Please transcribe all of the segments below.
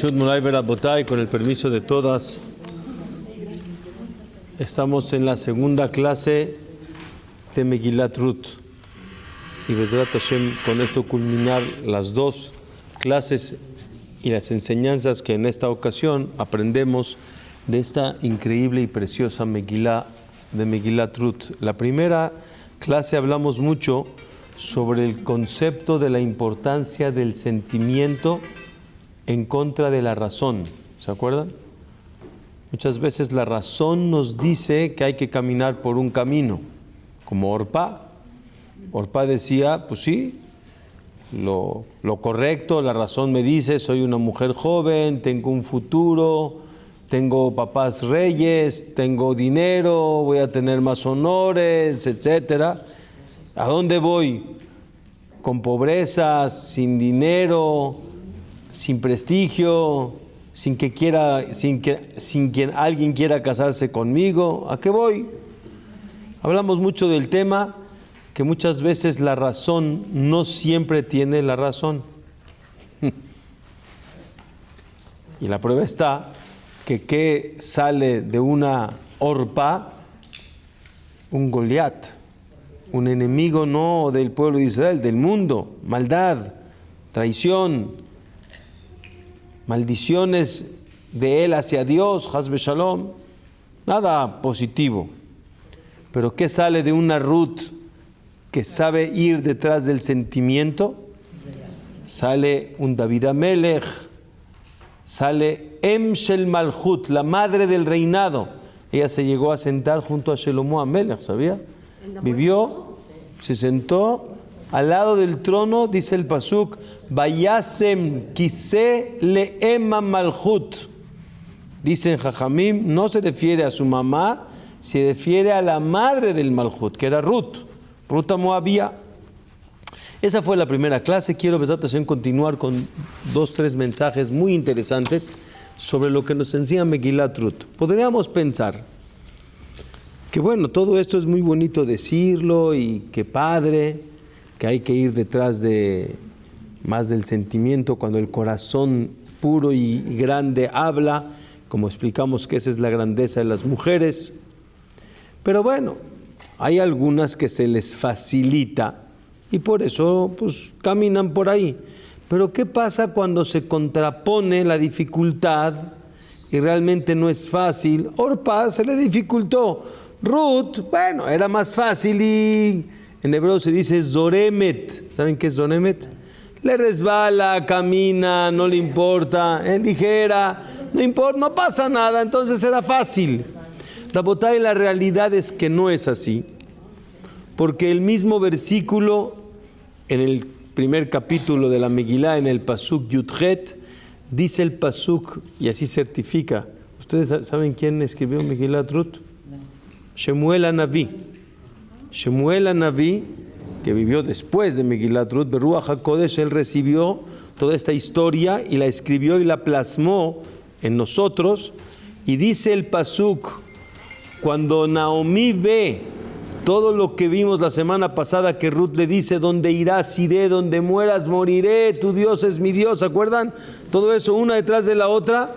Brishut Moray Berabotay, con el permiso de todas, estamos en la segunda clase de Megillat Ruth. Y Bezrat Hashem, con esto culminar las dos clases y las enseñanzas que en esta ocasión aprendemos de esta increíble y preciosa Megilá de Megillat Ruth. La primera clase hablamos mucho sobre el concepto de la importancia del sentimiento en contra de la razón. ¿Se acuerdan? Muchas veces la razón nos dice que hay que caminar por un camino, como Orpá. Orpá decía, pues sí, lo correcto, la razón me dice, soy una mujer joven, tengo un futuro, tengo papás reyes, tengo dinero, voy a tener más honores, etcétera. ¿A dónde voy? Con pobreza, sin dinero, sin prestigio, sin que alguien quiera casarse conmigo. ¿A qué voy? Hablamos mucho del tema que muchas veces la razón no siempre tiene la razón. Y la prueba está que sale de una Orpá un Goliat, un enemigo no del pueblo de Israel, del mundo, maldad, traición, maldiciones de él hacia Dios, Hasbe Shalom, nada positivo. Pero ¿qué sale de una Ruth que sabe ir detrás del sentimiento? Sale un David Amelech, sale Em Shel Malchut, la madre del reinado. Ella se llegó a sentar junto a Shelomo Amelech, ¿sabía? Vivió, se sentó al lado del trono, dice el pasuk, Vayasem Kiseh Le'ema Malchut. Dicen Jajamim, no se refiere a su mamá, se refiere a la madre del Malchut, que era Ruth Moabía. Esa fue la primera clase. Quiero continuar con 2-3 mensajes muy interesantes sobre lo que nos enseña Megillat Ruth. Podríamos pensar que bueno, todo esto es muy bonito decirlo y que padre, que hay que ir detrás de más del sentimiento cuando el corazón puro y grande habla, como explicamos que esa es la grandeza de las mujeres. Pero bueno, hay algunas que se les facilita y por eso pues caminan por ahí. Pero ¿qué pasa cuando se contrapone la dificultad y realmente no es fácil? Orpá se le dificultó. Ruth, bueno, era más fácil y en hebreo se dice Zoremet. ¿Saben qué es Zoremet? Le resbala, camina, no le importa, es ligera, no importa, no pasa nada, entonces era fácil. Rabotay, la realidad es que no es así, porque el mismo versículo en el primer capítulo de la Megilá, en el pasuk Yudhet, dice el pasuk, y así certifica. ¿Ustedes saben quién escribió Megillat Ruth? Shemuel Hanaví. Shemuel Hanaví, que vivió después de Megillat Ruth, Beruach HaKodesh, él recibió toda esta historia y la escribió y la plasmó en nosotros. Y dice el pasuk, cuando Naomi ve todo lo que vimos la semana pasada, que Ruth le dice, donde irás iré, donde mueras moriré, tu Dios es mi Dios, ¿se acuerdan? Todo eso una detrás de la otra.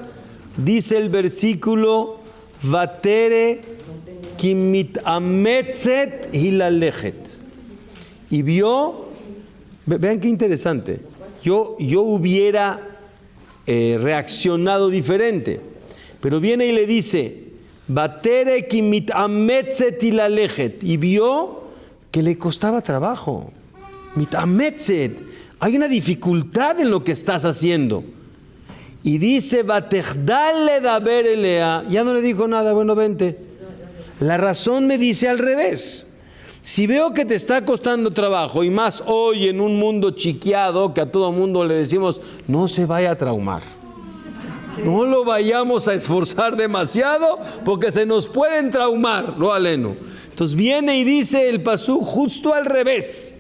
Dice el versículo, Vatere kimit ametzet hilalechet. Y vio, vean qué interesante, yo hubiera reaccionado diferente, pero viene y le dice, Batere kimit ametzet hilalechet, y vio que le costaba trabajo. Mit ametzet, hay una dificultad en lo que estás haciendo. Y dice, Batejdale daber elea, ya no le dijo nada, bueno, vente. La razón me dice al revés. Si veo que te está costando trabajo, y más hoy en un mundo chiqueado, que a todo mundo le decimos, no se vaya a traumar. No lo vayamos a esforzar demasiado, porque se nos pueden traumar, lo aleno. Entonces viene y dice el pasú justo al revés.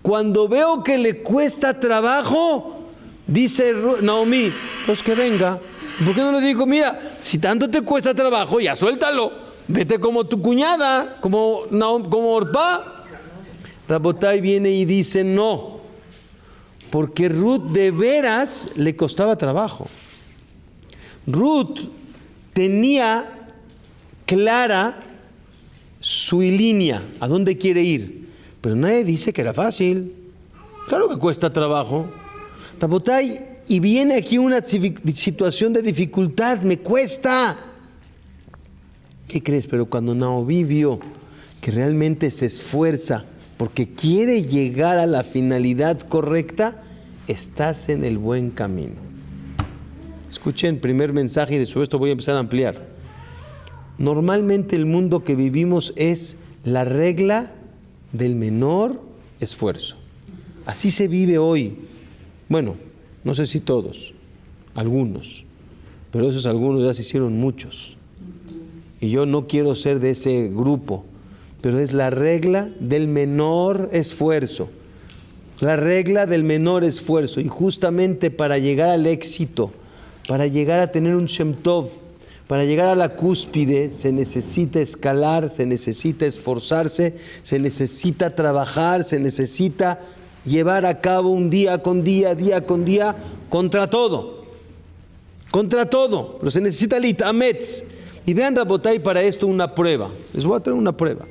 Cuando veo que le cuesta trabajo, dice Naomi, pues que venga. ¿Por qué no le digo, mira, si tanto te cuesta trabajo, ya suéltalo? Vete como tu cuñada, como Orpá. Rabotay viene y dice no, porque Ruth de veras le costaba trabajo. Ruth tenía clara su línea, a dónde quiere ir, pero nadie dice que era fácil. Claro que cuesta trabajo. Rabotay, y viene aquí una situación de dificultad, me cuesta. ¿Qué crees? Pero cuando Naomi vio que realmente se esfuerza porque quiere llegar a la finalidad correcta, estás en el buen camino. Escuchen el primer mensaje y después esto voy a empezar a ampliar. Normalmente el mundo que vivimos es la regla del menor esfuerzo. Así se vive hoy. Bueno, no sé si todos, algunos, pero esos algunos ya se hicieron muchos. Y yo no quiero ser de ese grupo, pero es la regla del menor esfuerzo. La regla del menor esfuerzo. Y justamente para llegar al éxito, para llegar a tener un Shem Tov, para llegar a la cúspide, se necesita escalar, se necesita esforzarse, se necesita trabajar, se necesita llevar a cabo un día con día, contra todo. Contra todo. Pero se necesita litametz. Y vean, Rabotay, para esto una prueba. Les voy a traer una prueba.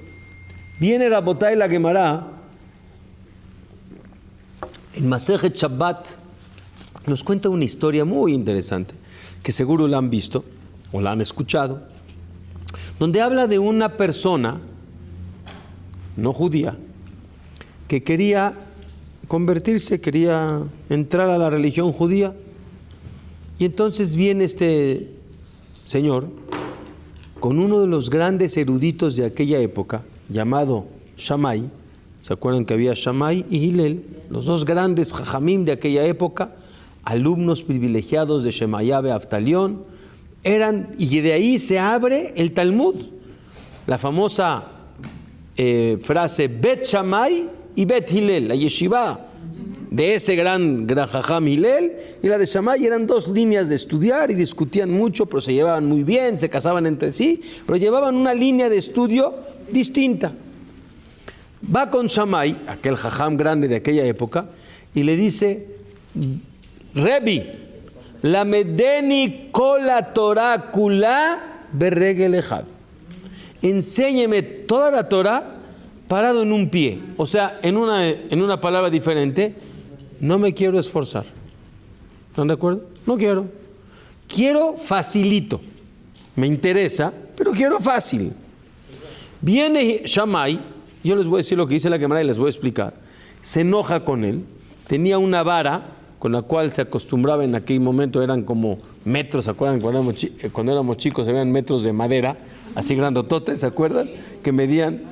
Viene Rabotay la Gemara, en Masejet Shabbat, nos cuenta una historia muy interesante, que seguro la han visto, o la han escuchado, donde habla de una persona, no judía, que quería convertirse, quería entrar a la religión judía, y entonces viene este señor con uno de los grandes eruditos de aquella época, llamado Shammai. ¿Se acuerdan que había Shammai y Hillel? Los dos grandes jajamim de aquella época, alumnos privilegiados de Shemaya Beaftalión, eran, y de ahí se abre el Talmud, la famosa frase Bet Shammai y Bet Hillel, la yeshiva de ese gran jajam Hillel y la de Shammai eran dos líneas de estudiar y discutían mucho, pero se llevaban muy bien, se casaban entre sí, pero llevaban una línea de estudio distinta. Va con Shammai, aquel jajam grande de aquella época, y le dice: Rebi, la medeni kola Torah kula berregel ejad. Enséñeme toda la Torah parado en un pie. O sea, en una palabra diferente, no me quiero esforzar. ¿Están de acuerdo? No quiero. Quiero facilito. Me interesa, pero quiero fácil. Viene Shammai, yo les voy a decir lo que dice la Gemara y les voy a explicar. Se enoja con él. Tenía una vara con la cual se acostumbraba en aquel momento, eran como metros, ¿se acuerdan? Cuando éramos chicos, habían metros de madera, así grandototes, ¿se acuerdan? Que medían.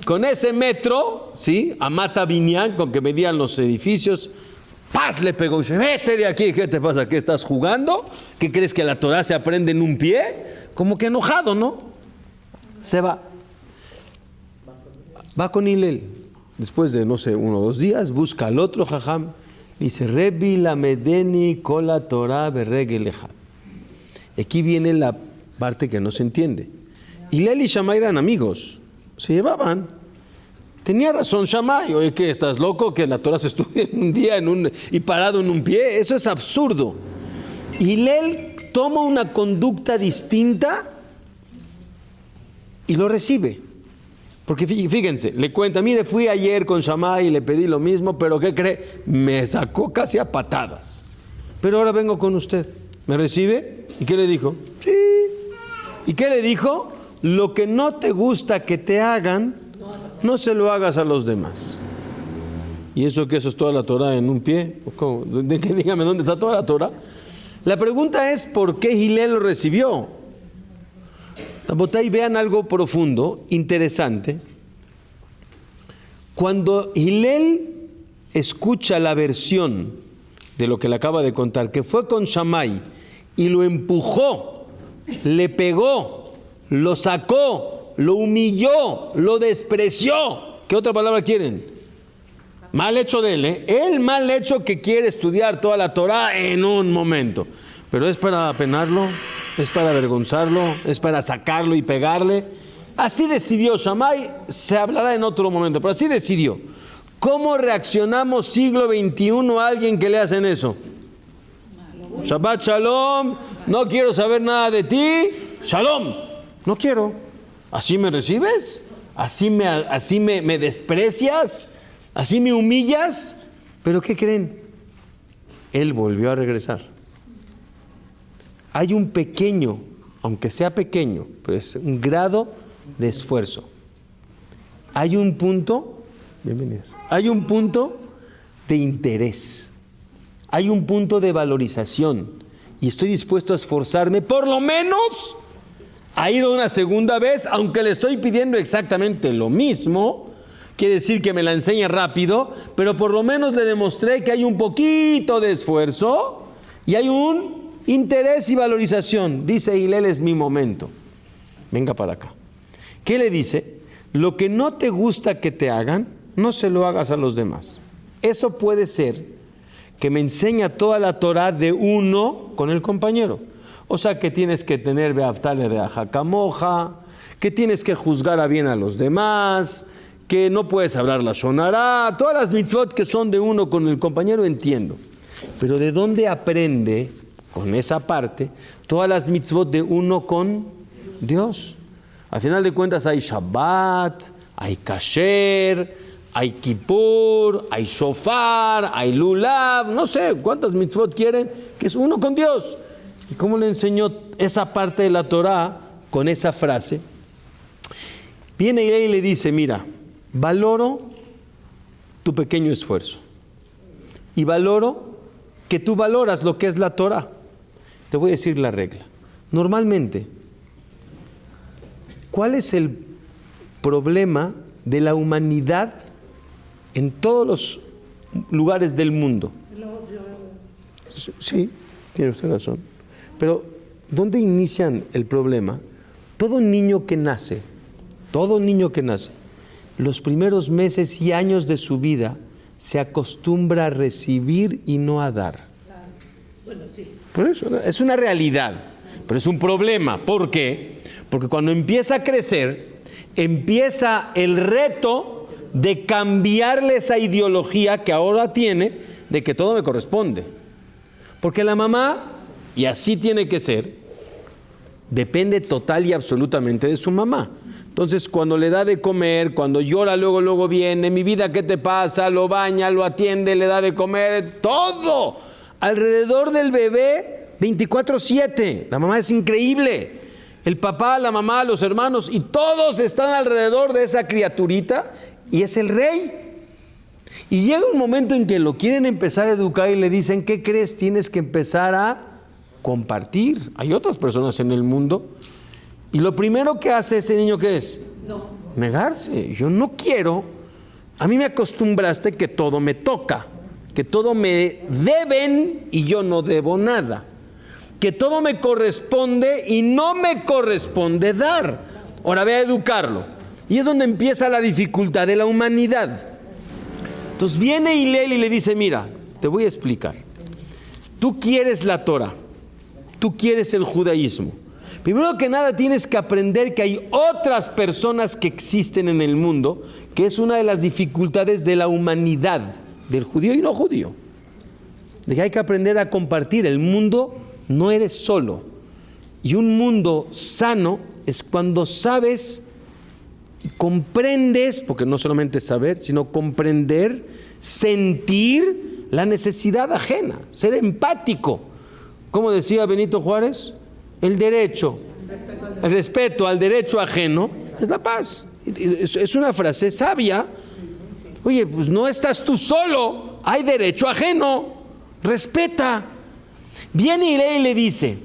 Con ese metro, ¿sí? A Mata Binyan, con que medían los edificios, ¡paz! Le pegó y dice: vete de aquí, ¿qué te pasa? ¿Qué estás jugando? ¿Qué crees que la Torah se aprende en un pie? Como que enojado, ¿no? Se va. Va con Hillel. Después de, no sé, 1 o 2 días, busca al otro jajam. Dice: Rebi la medeni kola Torah berregel ejad. Aquí viene la parte que no se entiende. Hillel y Shammai eran amigos. Se llevaban. Tenía razón Shammai. Oye, ¿qué? ¿Estás loco? Que la Torah se estudie en un día y parado en un pie. Eso es absurdo. Hillel toma una conducta distinta y lo recibe. Porque fíjense, le cuenta: mire, fui ayer con Shammai y le pedí lo mismo, pero ¿qué cree? Me sacó casi a patadas. Pero ahora vengo con usted. ¿Me recibe? ¿Y qué le dijo? Sí. ¿Y qué le dijo? Lo que no te gusta que te hagan, no se lo hagas a los demás. ¿Y eso qué? ¿Eso es toda la Torah en un pie? ¿Cómo? Dígame, ¿dónde está toda la Torah? La pregunta es: ¿por qué Hillel lo recibió? Rabotay, vean algo profundo, interesante. Cuando Hillel escucha la versión de lo que le acaba de contar, que fue con Shammai y lo empujó, le pegó, lo sacó, lo humilló, lo despreció. ¿Qué otra palabra quieren? Mal hecho de él, ¿eh? El mal hecho que quiere estudiar toda la Torah en un momento. Pero es para apenarlo, es para avergonzarlo, es para sacarlo y pegarle. Así decidió Shammai, se hablará en otro momento, pero así decidió. ¿Cómo reaccionamos siglo XXI a alguien que le hacen eso? Shabbat Shalom, no quiero saber nada de ti, Shalom, no quiero. ¿Así me recibes? ¿Así me desprecias? ¿Así me humillas? ¿Pero qué creen? Él volvió a regresar. Hay un pequeño, aunque sea pequeño, pero es un grado de esfuerzo. Hay un punto, bienvenidos, hay un punto de interés. Hay un punto de valorización. Y estoy dispuesto a esforzarme, por lo menos, a ir una segunda vez, aunque le estoy pidiendo exactamente lo mismo. Quiere decir que me la enseña rápido, pero por lo menos le demostré que hay un poquito de esfuerzo y hay un interés y valorización. Dice Hillel, es mi momento. Venga para acá. ¿Qué le dice? Lo que no te gusta que te hagan, no se lo hagas a los demás. Eso puede ser que me enseña toda la Torah de uno con el compañero. O sea que tienes que tener beaftale reaja camoja, que tienes que juzgar a bien a los demás, que no puedes hablar la shonará, todas las mitzvot que son de uno con el compañero entiendo. Pero ¿de dónde aprende con esa parte todas las mitzvot de uno con Dios? Al final de cuentas hay Shabbat, hay Kasher, hay Kippur, hay Shofar, hay Lulav, no sé cuántas mitzvot quieren, que es uno con Dios. ¿Y cómo le enseñó esa parte de la Torah con esa frase? Viene y le dice, mira, valoro tu pequeño esfuerzo y valoro que tú valoras lo que es la Torah. Te voy a decir la regla. Normalmente, ¿cuál es el problema de la humanidad en todos los lugares del mundo? Sí, tiene usted razón. Pero, ¿dónde inician el problema? Todo niño que nace, los primeros meses y años de su vida se acostumbra a recibir y no a dar. Bueno, sí. Por eso, es una realidad, pero es un problema. ¿Por qué? Porque cuando empieza a crecer, empieza el reto de cambiarle esa ideología que ahora tiene de que todo me corresponde. Porque la mamá, y así tiene que ser, depende total y absolutamente de su mamá. Entonces, cuando le da de comer, cuando llora, luego viene, mi vida, ¿qué te pasa? Lo baña, lo atiende, le da de comer, todo alrededor del bebé 24/7. La mamá es increíble. El papá, la mamá, los hermanos, y todos están alrededor de esa criaturita, y es el rey. Y llega un momento en que lo quieren empezar a educar y le dicen, ¿qué crees? Tienes que empezar a compartir. Hay otras personas en el mundo. Y lo primero que hace ese niño, ¿qué es? No. Negarse. Yo no quiero. A mí me acostumbraste que todo me toca, que todo me deben y yo no debo nada, que todo me corresponde y no me corresponde dar. Ahora ve a educarlo. Y es donde empieza la dificultad de la humanidad. Entonces viene Hillel y le dice, mira, te voy a explicar. Tú quieres la Torah, tú quieres el judaísmo. Primero que nada tienes que aprender que hay otras personas que existen en el mundo, que es una de las dificultades de la humanidad, del judío y no judío. De que hay que aprender a compartir. El mundo no eres solo. Y un mundo sano es cuando sabes y comprendes, porque no solamente saber, sino comprender, sentir la necesidad ajena, ser empático. Como decía Benito Juárez, el respeto al derecho ajeno es la paz. Es una frase sabia. Oye, pues no estás tú solo, hay derecho ajeno, respeta. Viene y le dice,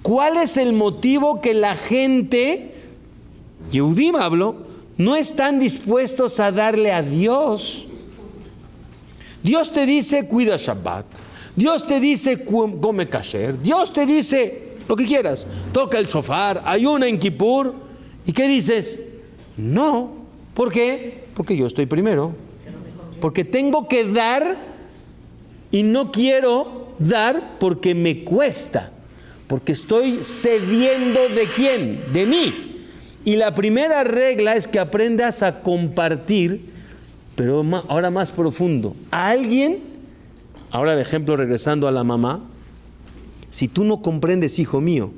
¿cuál es el motivo que la gente, Yehudim hablo, no están dispuestos a darle a Dios? Dios te dice, cuida Shabbat. Dios te dice, come kasher. Dios te dice lo que quieras. Toca el shofar, ayuna en Kippur. ¿Y qué dices? No. ¿Por qué? Porque yo estoy primero. Porque tengo que dar y no quiero dar porque me cuesta. Porque estoy cediendo ¿de quién? De mí. Y la primera regla es que aprendas a compartir, pero ahora más profundo. A alguien, ahora el ejemplo regresando a la mamá, si tú no comprendes, hijo mío,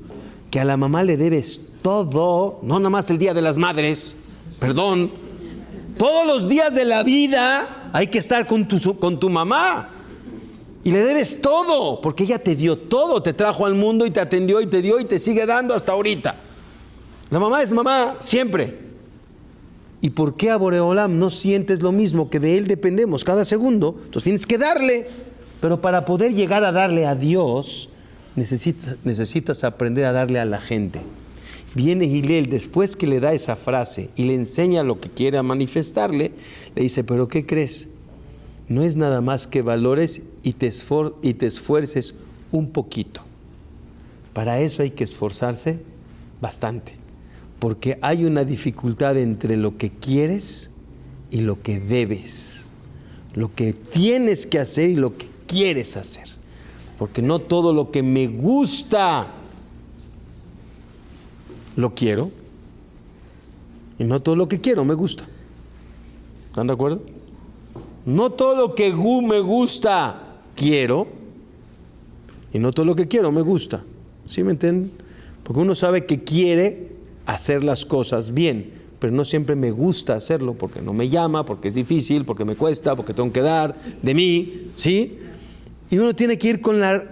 que a la mamá le debes todo, no nada más el Día de las Madres, perdón, todos los días de la vida hay que estar con tu mamá. Y le debes todo, porque ella te dio todo, te trajo al mundo y te atendió y te dio y te sigue dando hasta ahorita. La mamá es mamá siempre. ¿Y por qué a Boreolam no sientes lo mismo? Que de él dependemos cada segundo, entonces tienes que darle. Pero para poder llegar a darle a Dios, necesitas aprender a darle a la gente. Viene Hillel, después que le da esa frase y le enseña lo que quiere manifestarle, le dice, ¿pero qué crees? No es nada más que valores y te esfuerces un poquito. Para eso hay que esforzarse bastante, porque hay una dificultad entre lo que quieres y lo que debes, lo que tienes que hacer y lo que quieres hacer, porque no todo lo que me gusta lo quiero y no todo lo que quiero me gusta. ¿Están de acuerdo? No todo lo que me gusta quiero y no todo lo que quiero me gusta. ¿Sí me entienden? Porque uno sabe que quiere hacer las cosas bien, pero no siempre me gusta hacerlo porque no me llama, porque es difícil, porque me cuesta, porque tengo que dar de mí, ¿sí? Y uno tiene que ir con la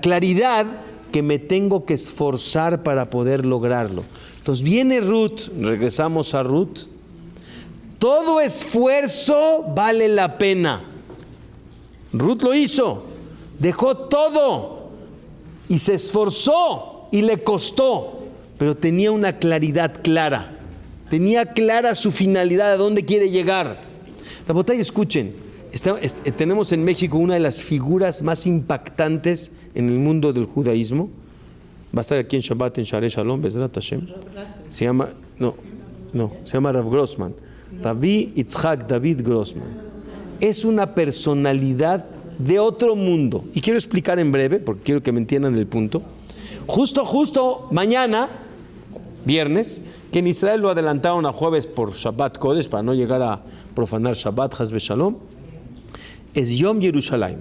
claridad que me tengo que esforzar para poder lograrlo. Entonces viene Ruth, regresamos a Ruth. Todo esfuerzo vale la pena. Ruth lo hizo, dejó todo y se esforzó y le costó, pero tenía una claridad clara, tenía clara su finalidad, a dónde quiere llegar. La botella, escuchen, tenemos en México una de las figuras más impactantes en el mundo del judaísmo. Va a estar aquí en Shabbat, en Sharei Shalom, Bezrat Hashem. Se llama Rav Grossman. Rabbi Yitzhak David Grossman. Es una personalidad de otro mundo. Y quiero explicar en breve, porque quiero que me entiendan el punto. Justo mañana, viernes, que en Israel lo adelantaron a jueves por Shabbat Kodesh, para no llegar a profanar Shabbat, Haz Shalom, es Yom Yerushalayim.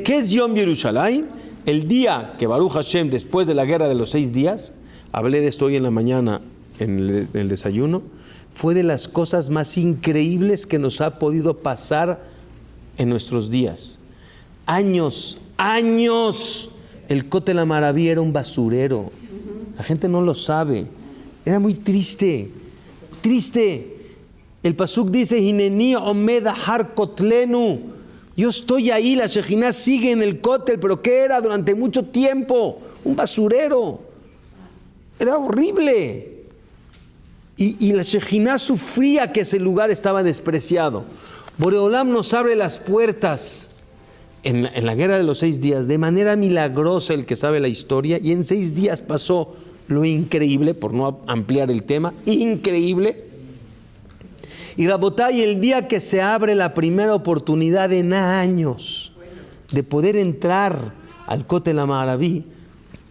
¿Qué es Yom Yerushalayim? El día que Baruch Hashem, después de la guerra de los 6 días, hablé de esto hoy en la mañana en el desayuno, fue de las cosas más increíbles que nos ha podido pasar en nuestros días. Años, el Kotel Amaraví era un basurero. La gente no lo sabe. Era muy triste. El pasuk dice, Hineni omed ahar kotlenu. Yo estoy ahí, la Shejinah sigue en el Kotel, pero ¿qué era durante mucho tiempo? Un basurero. Era horrible. Y la Shejinah sufría que ese lugar estaba despreciado. Boreolam nos abre las puertas en la guerra de los 6 días de manera milagrosa, el que sabe la historia, y en 6 días pasó lo increíble, por no ampliar el tema, increíble. Y Rabotay, el día que se abre la primera oportunidad en años de poder entrar al Kotel Amaraví,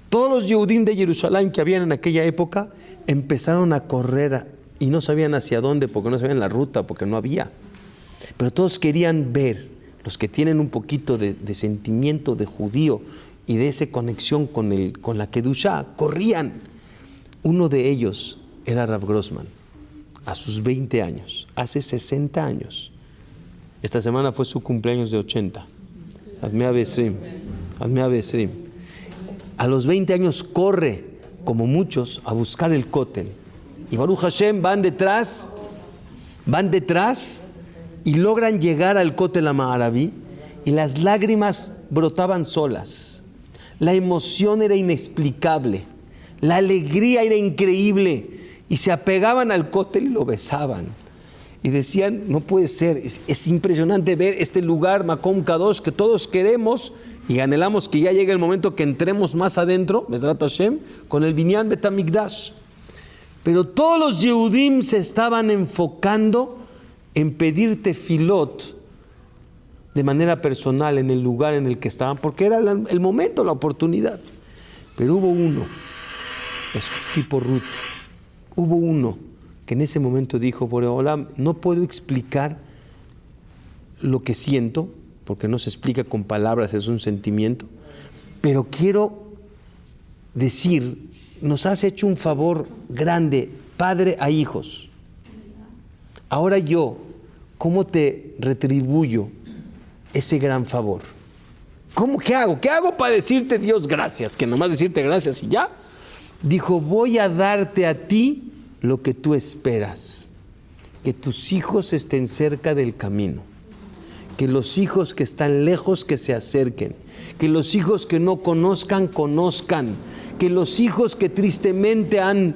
todos los Yehudim de Jerusalén que habían en aquella época empezaron a correr y no sabían hacia dónde, porque no sabían la ruta, porque no había. Pero todos querían ver, los que tienen un poquito de sentimiento de judío y de esa conexión con la Kedushá, corrían. Uno de ellos era Rav Grossman, a sus 20 años, hace 60 años. Esta semana fue su cumpleaños de 80. Admea Besrim. A los 20 años corre, como muchos, a buscar el Kotel. Y Baruch Hashem van detrás y logran llegar al Kotel Amaraví y las lágrimas brotaban solas. La emoción era inexplicable. La alegría era increíble. Y se apegaban al Kotel y lo besaban. Y decían, no puede ser, es impresionante ver este lugar, Makom Kadosh, que todos queremos y anhelamos que ya llegue el momento que entremos más adentro, Bezrat Hashem, con el Binyan Bet HaMikdash. Pero todos los Yehudim se estaban enfocando en pedir tefilot de manera personal en el lugar en el que estaban, porque era el momento, la oportunidad. Pero hubo uno, es tipo Ruth, hubo uno que en ese momento dijo, Boreolam, no puedo explicar lo que siento, porque no se explica con palabras, es un sentimiento. Pero quiero decir, nos has hecho un favor grande, padre a hijos. Ahora yo, ¿cómo te retribuyo ese gran favor? ¿Qué hago? ¿Qué hago para decirte, Dios, gracias? Que nomás decirte gracias y ya. Dijo, voy a darte a ti lo que tú esperas. Que tus hijos estén cerca del camino. Que los hijos que están lejos que se acerquen. Que los hijos que no conozcan, conozcan. Que los hijos que tristemente han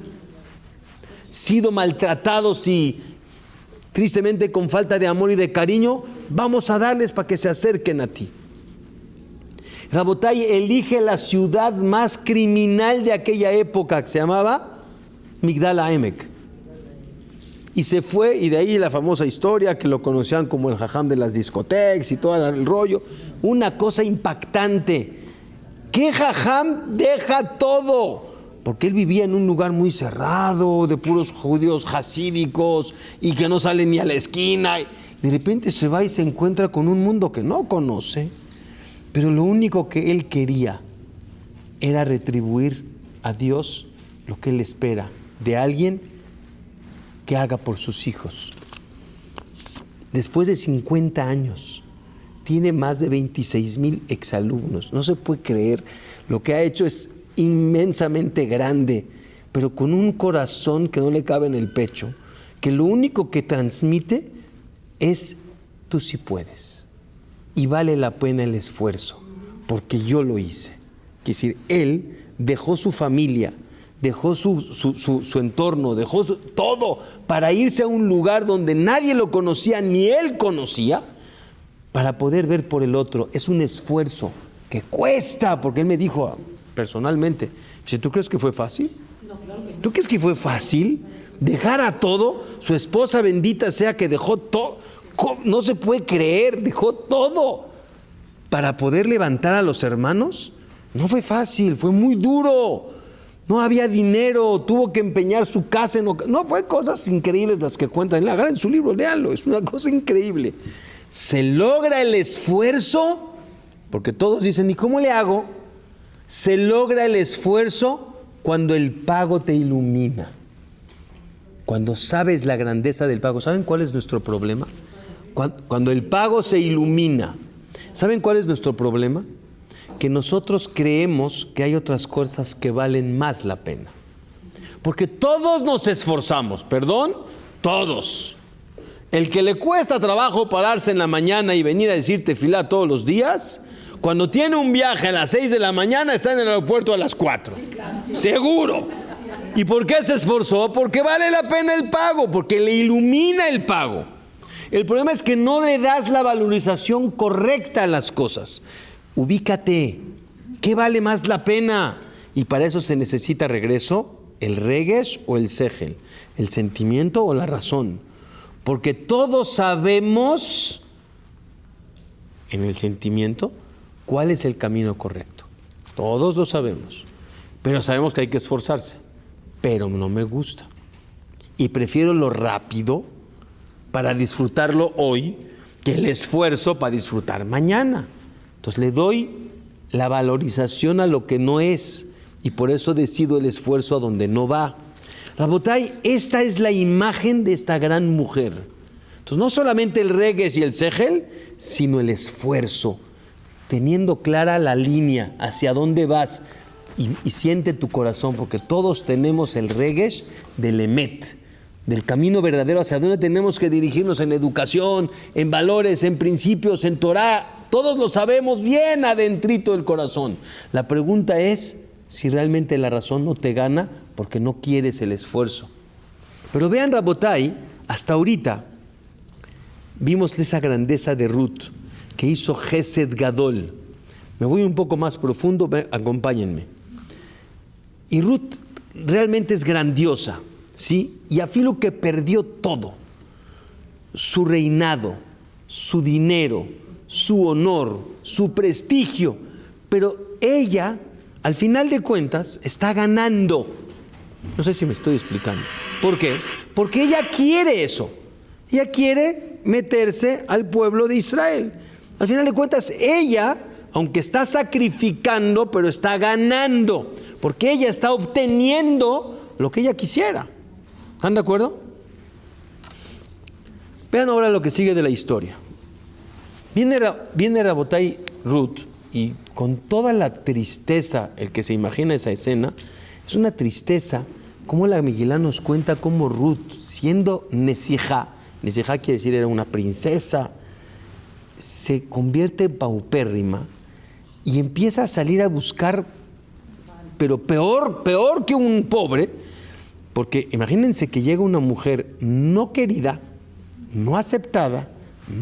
sido maltratados y tristemente con falta de amor y de cariño, vamos a darles para que se acerquen a ti. Rabotay elige la ciudad más criminal de aquella época, que se llamaba Migdal HaEmek. Y se fue, y de ahí la famosa historia que lo conocían como el jajam de las discotecas y todo el rollo. Una cosa impactante. ¿Qué jajam deja todo? Porque él vivía en un lugar muy cerrado, de puros judíos hasídicos, y que no sale ni a la esquina. De repente se va y se encuentra con un mundo que no conoce. Pero lo único que él quería era retribuir a Dios lo que él espera de alguien que haga por sus hijos. Después de 50 años, tiene más de 26,000 exalumnos. No se puede creer. Lo que ha hecho es inmensamente grande, pero con un corazón que no le cabe en el pecho, que lo único que transmite es tú sí puedes. Y vale la pena el esfuerzo, porque yo lo hice. Es decir, él dejó su familia, dejó su entorno, dejó todo para irse a un lugar donde nadie lo conocía, ni él conocía, para poder ver por el otro. Es un esfuerzo que cuesta, porque él me dijo personalmente, si ¿tú crees que fue fácil? No, claro que no. ¿Tú crees que fue fácil dejar a todo? Su esposa bendita sea que dejó todo. No se puede creer, dejó todo para poder levantar a los hermanos. No fue fácil, fue muy duro. No había dinero, tuvo que empeñar su casa. No, fue cosas increíbles las que cuentan. Agarren su libro, léanlo, es una cosa increíble. Se logra el esfuerzo, porque todos dicen, ¿y cómo le hago? Se logra el esfuerzo cuando el pago te ilumina. Cuando sabes la grandeza del pago. ¿Saben cuál es nuestro problema? Cuando el pago se ilumina. ¿Saben cuál es nuestro problema? Que nosotros creemos que hay otras cosas que valen más la pena. Porque todos nos esforzamos, ¿perdón? Todos. El que le cuesta trabajo pararse en la mañana y venir a decir tefilá todos los días, cuando tiene un viaje a las 6 de la mañana está en el aeropuerto a las 4. Seguro. ¿Y por qué se esforzó? Porque vale la pena el pago, porque le ilumina el pago. El problema es que no le das la valorización correcta a las cosas. Ubícate. ¿Qué vale más la pena? Y para eso se necesita, regreso, el regesh o el sejel, el sentimiento o la razón. Porque todos sabemos en el sentimiento cuál es el camino correcto. Todos lo sabemos. Pero sabemos que hay que esforzarse. Pero no me gusta. Y prefiero lo rápido para disfrutarlo hoy que el esfuerzo para disfrutar mañana. Entonces le doy la valorización a lo que no es y por eso decido el esfuerzo a donde no va. Rabotay, esta es la imagen de esta gran mujer. Entonces no solamente el regesh y el sejel, sino el esfuerzo, teniendo clara la línea hacia dónde vas y siente tu corazón, porque todos tenemos el regesh del emet, del camino verdadero hacia dónde tenemos que dirigirnos en educación, en valores, en principios, en Torah. Todos lo sabemos bien adentrito del corazón. La pregunta es si realmente la razón no te gana porque no quieres el esfuerzo. Pero vean, Rabotay, hasta ahorita vimos esa grandeza de Ruth que hizo Gesed Gadol. Me voy un poco más profundo, acompáñenme. Y Ruth realmente es grandiosa, ¿sí? Y afilo que perdió todo, su reinado, su dinero, su honor, su prestigio, pero ella, al final de cuentas, está ganando. No sé si me estoy explicando. ¿Por qué? Porque ella quiere eso. Ella quiere meterse al pueblo de Israel. Al final de cuentas, ella, aunque está sacrificando, pero está ganando, porque ella está obteniendo lo que ella quisiera. ¿Están de acuerdo? Vean ahora lo que sigue de la historia. Viene Rabotai Ruth, y con toda la tristeza, el que se imagina esa escena, es una tristeza, como la Megilá nos cuenta cómo Ruth, siendo Nesijá quiere decir era una princesa, se convierte en paupérrima y empieza a salir a buscar, pero peor que un pobre, porque imagínense que llega una mujer no querida, no aceptada,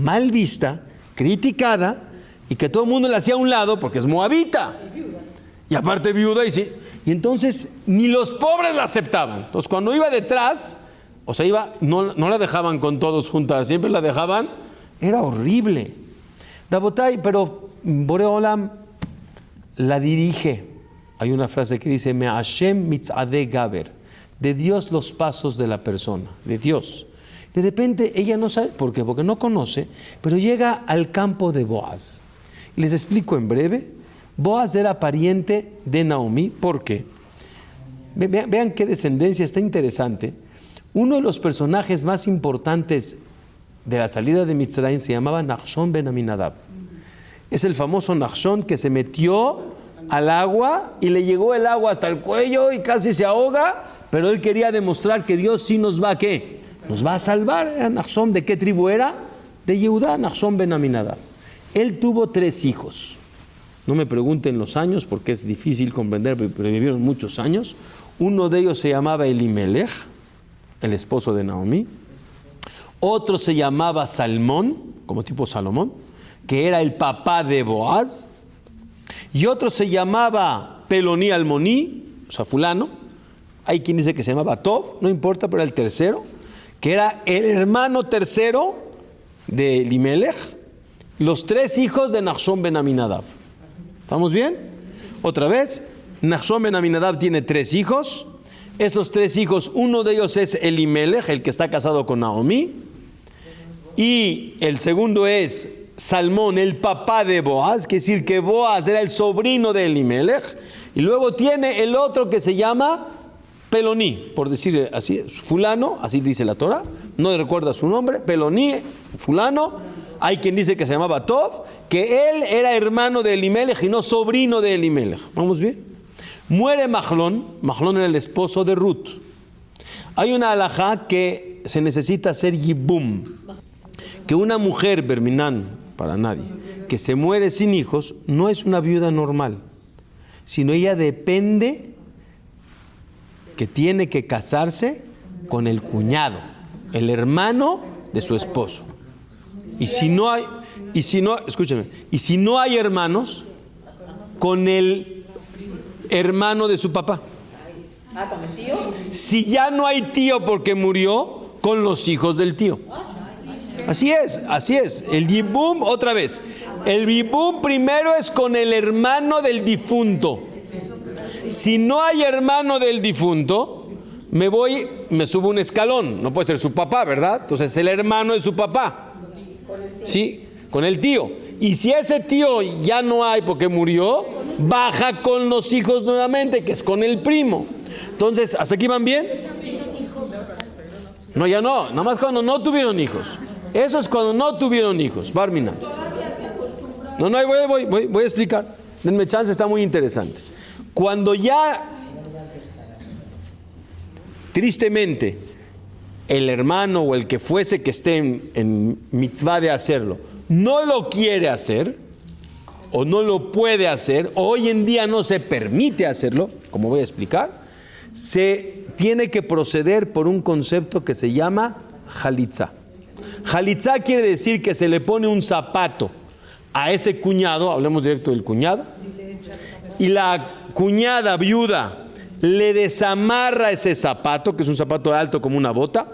mal vista, criticada, y que todo el mundo le hacía a un lado porque es moabita. Y aparte viuda, y entonces ni los pobres la aceptaban. Entonces cuando iba detrás, o sea, no la dejaban con todos juntas, siempre la dejaban, era horrible. Rabotai, pero Boré Olam la dirige. Hay una frase que dice, Me Hashem mitzadeh gaber, de Dios los pasos de la persona, de Dios. De repente ella no sabe por qué, porque no conoce, pero llega al campo de Boaz. Les explico en breve. Boaz era pariente de Naomi. ¿Por qué? Vean qué descendencia, está interesante. Uno de los personajes más importantes de la salida de Mitzrayim se llamaba Nachshon ben Aminadab. Es el famoso Nachshon que se metió al agua y le llegó el agua hasta el cuello y casi se ahoga, pero él quería demostrar que Dios sí nos va a ¿qué? Nos va a salvar. Era Nachshon, ¿de qué tribu era? De Yehudá, Nachshon ben Aminadab. Él tuvo 3 hijos. No me pregunten los años porque es difícil comprender, pero vivieron muchos años. Uno de ellos se llamaba Elimelech, el esposo de Naomi. Otro se llamaba Salmón, como tipo Salomón, que era el papá de Boaz. Y otro se llamaba Peloní Almoní, o sea, fulano. Hay quien dice que se llamaba Tob, no importa, pero era el tercero, que era el hermano tercero de Elimelech. Los 3 hijos de Nachshon ben Aminadab. ¿Estamos bien? Otra vez, Nachshon ben Aminadab tiene 3 hijos. Esos 3 hijos, uno de ellos es Elimelech, el que está casado con Naomi. Y el segundo es Salmón, el papá de Boaz, que es decir que Boaz era el sobrino de Elimelech. Y luego tiene el otro que se llama Peloní, por decir así, fulano, así dice la Torah. No recuerda su nombre, Peloní, fulano. Hay quien dice que se llamaba Tov, que él era hermano de Elimelech y no sobrino de Elimelech. ¿Vamos bien? Muere Mahlón. Mahlón era el esposo de Ruth. Hay una halajá que se necesita hacer yibum, que una mujer, Berminán, para nadie, que se muere sin hijos, no es una viuda normal, sino ella depende que tiene que casarse con el cuñado, el hermano de su esposo. Y si no hay, escúcheme, y si no hay hermanos, con el hermano de su papá. ¿Con el tío? Si ya no hay tío porque murió, con los hijos del tío. Así es. El yibum, otra vez. El yibum primero es con el hermano del difunto. Si no hay hermano del difunto, me subo un escalón. No puede ser su papá, ¿verdad? Entonces el hermano de su papá. Sí, con el tío. Y si ese tío ya no hay porque murió, baja con los hijos nuevamente, que es con el primo. Entonces, ¿hasta aquí van bien? No, ya no. Nada más cuando no tuvieron hijos. Eso es cuando no tuvieron hijos. Barmina. No, voy a explicar. Denme chance, está muy interesante. Cuando ya, tristemente, el hermano o el que fuese que esté en mitzvah de hacerlo, no lo quiere hacer, o no lo puede hacer, o hoy en día no se permite hacerlo, como voy a explicar, se tiene que proceder por un concepto que se llama jalitza. Jalitza quiere decir que se le pone un zapato a ese cuñado, hablemos directo del cuñado, y la cuñada viuda le desamarra ese zapato, que es un zapato alto como una bota,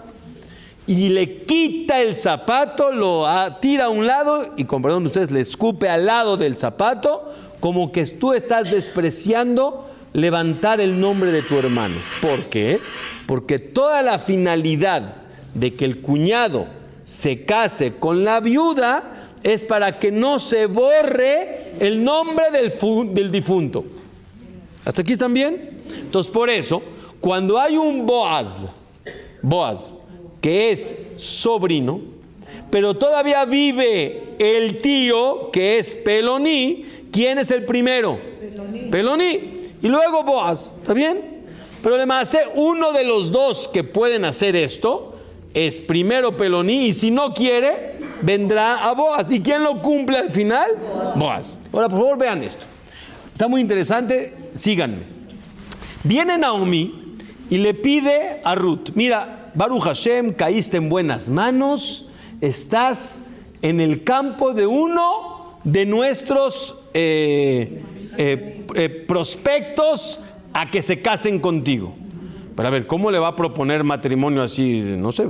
y le quita el zapato, lo tira a un lado y, con perdón de ustedes, le escupe al lado del zapato, como que tú estás despreciando levantar el nombre de tu hermano. ¿Por qué? Porque toda la finalidad de que el cuñado se case con la viuda es para que no se borre el nombre del difunto. ¿Hasta aquí están bien? Entonces, por eso, cuando hay un Boaz, que es sobrino, pero todavía vive el tío, que es Peloní, ¿quién es el primero? Peloní. Y luego Boaz, ¿está bien? Pero además, uno de los dos que pueden hacer esto es primero Peloní, y si no quiere, vendrá a Boaz. ¿Y quién lo cumple al final? Boaz. Ahora, por favor, vean esto. Está muy interesante, síganme. Viene Naomi y le pide a Ruth, mira, Baruch Hashem, caíste en buenas manos, estás en el campo de uno de nuestros prospectos a que se casen contigo. Pero a ver, ¿cómo le va a proponer matrimonio así? No sé,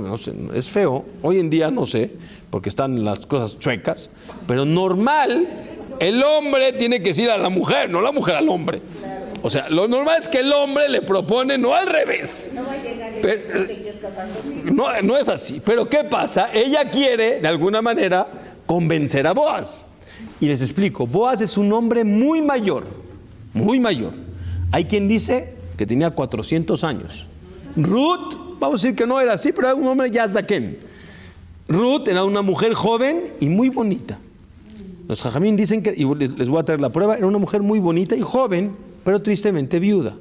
es feo. Hoy en día no sé, porque están las cosas chuecas, pero normal, el hombre tiene que decir a la mujer, no la mujer al hombre. O sea, lo normal es que el hombre le propone, no al revés. No va a llegar pero, no es así. Pero ¿qué pasa? Ella quiere, de alguna manera, convencer a Boaz. Y les explico, Boaz es un hombre muy mayor, muy mayor. Hay quien dice que tenía 400 años. Ruth, vamos a decir que no era así, pero era un hombre ya zaquén. Ruth era una mujer joven y muy bonita. Los jajamín dicen que, y les voy a traer la prueba, era una mujer muy bonita y joven, pero tristemente viuda.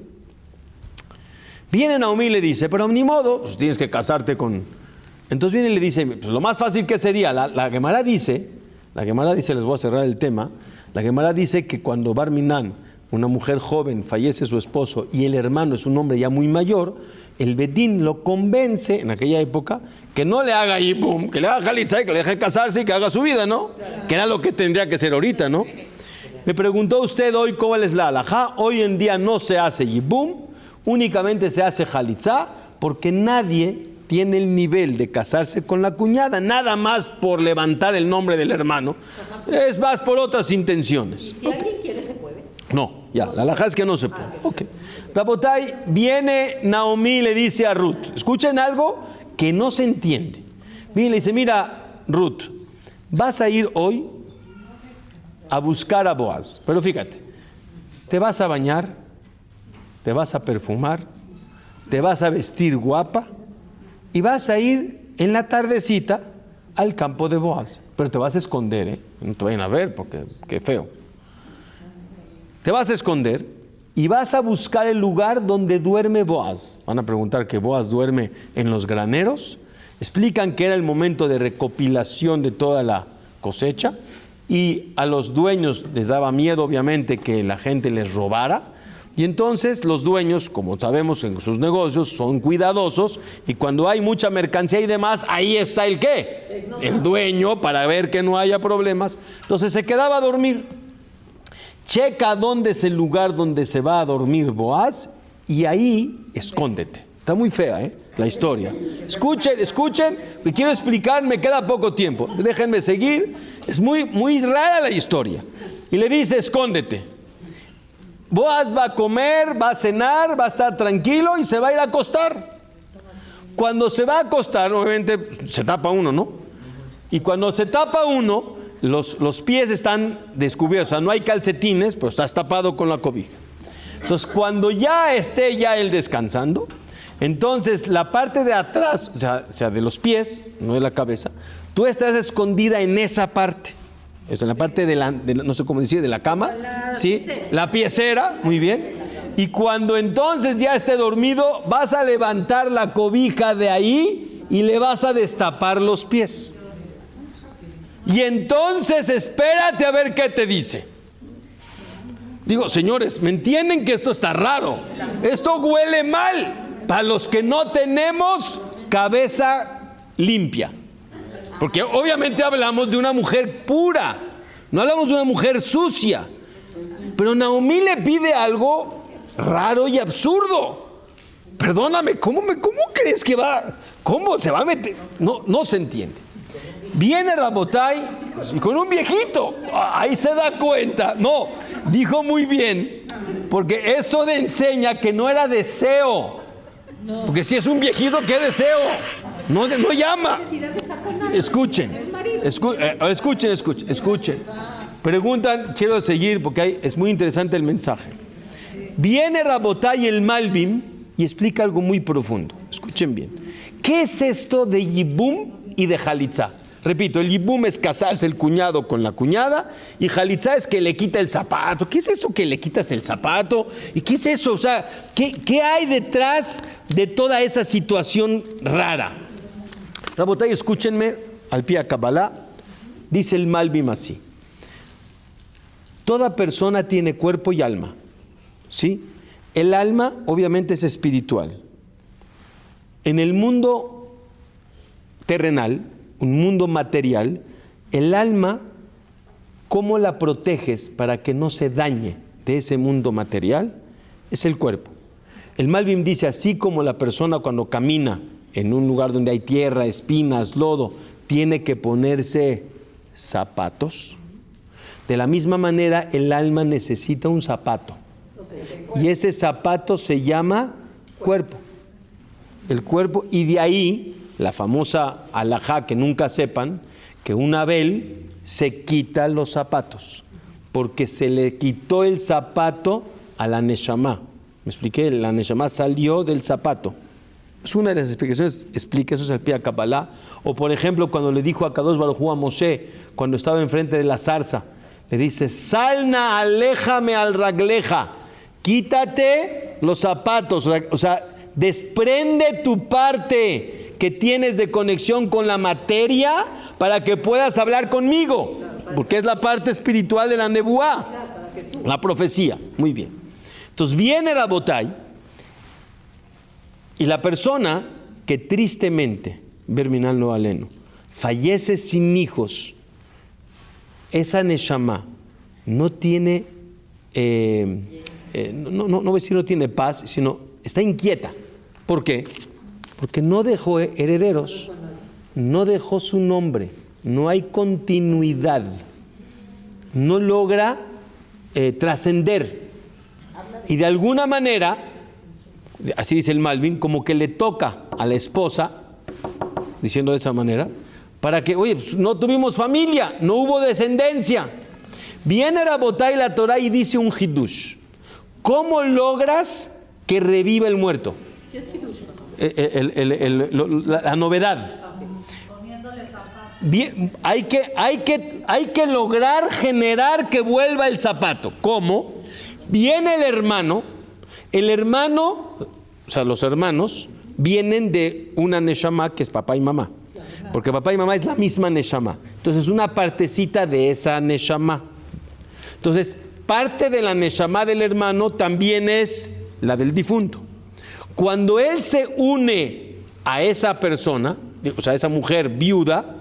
Viene Naomi y le dice, pero ni modo, pues tienes que casarte con... Entonces viene y le dice, pues lo más fácil que sería, la Gemara dice, les voy a cerrar el tema, la Gemara dice que cuando Bar Minan, una mujer joven, fallece su esposo y el hermano es un hombre ya muy mayor, el Bedín lo convence, en aquella época, que no le haga yibum, que le haga jalitza y que le deje casarse y que haga su vida, ¿no? Que era lo que tendría que ser ahorita, ¿no? Me preguntó usted hoy cuál es la halajá. Hoy en día no se hace yibum, únicamente se hace jalitza, porque nadie tiene el nivel de casarse con la cuñada, nada más por levantar el nombre del hermano, es más por otras intenciones. ¿Y si alguien quiere se puede? No, ya, la halajá es que no se puede. Okay. Rabotai, viene Naomi y le dice a Ruth, escuchen algo que no se entiende. Viene y le dice, mira, Ruth, vas a ir hoy a buscar a Boaz, pero fíjate, te vas a bañar, te vas a perfumar, te vas a vestir guapa y vas a ir en la tardecita al campo de Boaz, pero te vas a esconder, no te vayan a ver porque qué feo. Te vas a esconder y vas a buscar el lugar donde duerme Boaz. Van a preguntar que Boaz duerme en los graneros. Explican que era el momento de recopilación de toda la cosecha y a los dueños les daba miedo, obviamente, que la gente les robara. Y entonces los dueños, como sabemos en sus negocios, son cuidadosos y cuando hay mucha mercancía y demás, ahí está el ¿qué? El dueño, para ver que no haya problemas. Entonces se quedaba a dormir. Checa dónde es el lugar donde se va a dormir Boaz y ahí escóndete. Está muy fea, la historia. Escuchen, me quiero explicar, me queda poco tiempo. Déjenme seguir. Es muy rara la historia. Y le dice, escóndete. Boaz va a comer, va a cenar, va a estar tranquilo y se va a ir a acostar. Cuando se va a acostar, obviamente se tapa uno, ¿no? Y cuando se tapa uno, los pies están descubiertos, o sea, no hay calcetines, pero estás tapado con la cobija. Entonces, cuando ya esté él descansando, entonces la parte de atrás, o sea, de los pies, no de la cabeza, tú estás escondida en esa parte. En la parte de la no sé cómo decir, de la cama, o sea, ¿sí? La piecera, muy bien. Y cuando entonces ya esté dormido, vas a levantar la cobija de ahí y le vas a destapar los pies. Y entonces espérate a ver qué te dice. Digo, señores, ¿me entienden que esto está raro? Esto huele mal para los que no tenemos cabeza limpia. Porque obviamente hablamos de una mujer pura, no hablamos de una mujer sucia. Pero Naomi le pide algo raro y absurdo. Perdóname, ¿cómo crees que va? ¿Cómo se va a meter? No se entiende. Viene Rabotai y con un viejito, ahí se da cuenta. No, dijo muy bien, porque eso enseña que no era deseo. Porque si es un viejito, ¿qué deseo? No llama. Escuchen, Escuchen. Preguntan, quiero seguir porque es muy interesante el mensaje. Viene Rabotay el Malbim y explica algo muy profundo. Escuchen bien. ¿Qué es esto de Yibum y de Jalitza? Repito, el Yibum es casarse el cuñado con la cuñada y Jalitza es que le quita el zapato. ¿Qué es eso que le quitas el zapato? ¿Y qué es eso? O sea, ¿qué hay detrás de toda esa situación rara? Rabotay, escúchenme, al pie a Kabbalah, dice el Malbim así. Toda persona tiene cuerpo y alma, ¿sí? El alma obviamente es espiritual. En el mundo terrenal, un mundo material, el alma, ¿cómo la proteges para que no se dañe de ese mundo material? Es el cuerpo. El Malbim dice, así como la persona cuando camina en un lugar donde hay tierra, espinas, lodo, tiene que ponerse zapatos, de la misma manera el alma necesita un zapato. Y ese zapato se llama cuerpo. El cuerpo, y de ahí la famosa alajá, que nunca sepan, que un Abel se quita los zapatos, porque se le quitó el zapato a la Neshama. ¿Me expliqué? La Neshama salió del zapato. Es una de las explicaciones, explica eso, es el pie a Kabbalah. O por ejemplo, cuando le dijo a Kadosh Baruj Hu a Moshe, cuando estaba enfrente de la zarza, le dice, salna, aléjame al ragleja, quítate los zapatos, o sea, desprende tu parte que tienes de conexión con la materia para que puedas hablar conmigo, porque es la parte espiritual de la nebuá, la profecía. Muy bien. Entonces viene Rabotay y la persona que tristemente, Berminal no aleno, fallece sin hijos, esa Neshama no tiene, no voy a decir no tiene paz, sino está inquieta. ¿Por qué? Porque no dejó herederos, no dejó su nombre, no hay continuidad, no logra trascender. Y de alguna manera, así dice el Malbim, como que le toca a la esposa, diciendo de esa manera, para que, oye, pues no tuvimos familia, no hubo descendencia. Viene Rabotay la Torah y dice un hidush. ¿Cómo logras que reviva el muerto? ¿Qué es hidush? La novedad. Bien, hay que lograr generar que vuelva el zapato. ¿Cómo? Viene el hermano, o sea, los hermanos vienen de una neshama que es papá y mamá. Porque papá y mamá es la misma neshama. Entonces, una partecita de esa neshama. Entonces, parte de la neshama del hermano también es la del difunto. Cuando él se une a esa persona, o sea, a esa mujer viuda,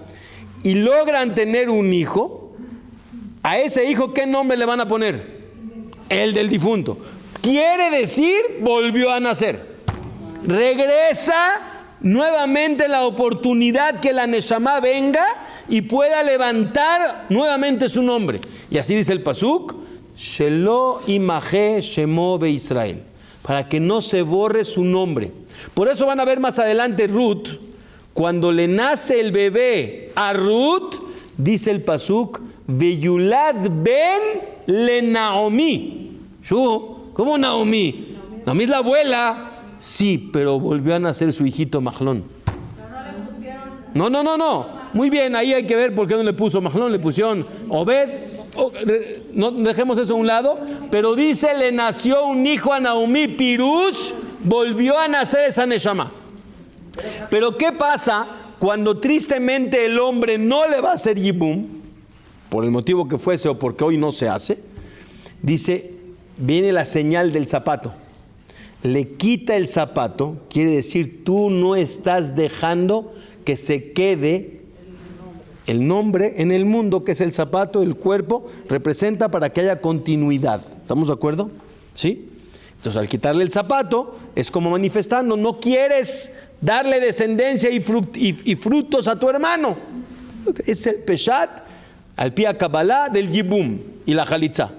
y logran tener un hijo, a ese hijo, ¿qué nombre le van a poner? El del difunto. Quiere decir, volvió a nacer. Regresa nuevamente la oportunidad que la Neshama venga y pueda levantar nuevamente su nombre. Y así dice el Pasuk, Shelo imaje shemo be Israel, para que no se borre su nombre. Por eso van a ver más adelante Ruth, cuando le nace el bebé a Ruth, dice el Pasuk, Veyulad ben le Naomi. ¿Cómo Naomi? Naomi es la abuela. Sí, pero volvió a nacer su hijito Mahlón. No. Muy bien, ahí hay que ver por qué no le puso Mahlón, le pusieron Obed. No dejemos eso a un lado. Pero dice, le nació un hijo a Naomi, Pirush, volvió a nacer esa Neshama. Pero ¿qué pasa cuando tristemente el hombre no le va a hacer Yibum, por el motivo que fuese o porque hoy no se hace? Dice, viene la señal del zapato. Le quita el zapato, quiere decir, tú no estás dejando que se quede el nombre en el mundo, que es el zapato, el cuerpo, representa para que haya continuidad. ¿Estamos de acuerdo? ¿Sí? Entonces, al quitarle el zapato, es como manifestando, no quieres darle descendencia y frutos a tu hermano. Es el peshat, al pie a Kabbalah del Yibum y la Jalitza.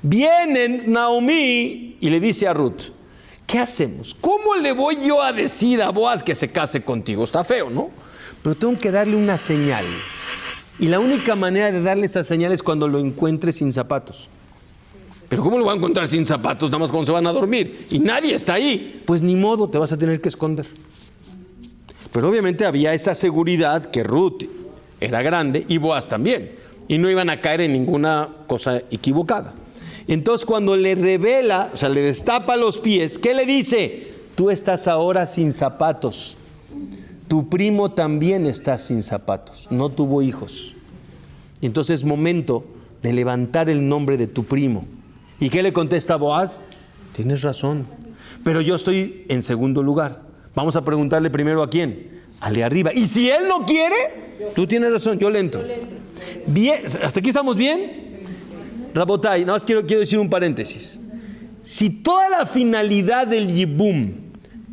Viene Naomi y le dice a Ruth, ¿qué hacemos? ¿Cómo le voy yo a decir a Boaz que se case contigo? Está feo, ¿no? Pero tengo que darle una señal. Y la única manera de darle esa señal es cuando lo encuentre sin zapatos. Pero ¿cómo lo va a encontrar sin zapatos? Nada más cuando se van a dormir. Y nadie está ahí. Pues ni modo, te vas a tener que esconder. Pero obviamente había esa seguridad que Ruth era grande y Boaz también. Y no iban a caer en ninguna cosa equivocada. Entonces cuando le revela, o sea, le destapa los pies, ¿qué le dice? Tú estás ahora sin zapatos. Tu primo también está sin zapatos. No tuvo hijos. Y entonces es momento de levantar el nombre de tu primo. ¿Y qué le contesta Boaz? Tienes razón, pero yo estoy en segundo lugar. Vamos a preguntarle primero a quién. Al de arriba. Y si él no quiere, tú tienes razón, yo le entro. Bien, ¿hasta aquí estamos bien? Rabotai, nada más quiero decir un paréntesis. Si toda la finalidad del Yibum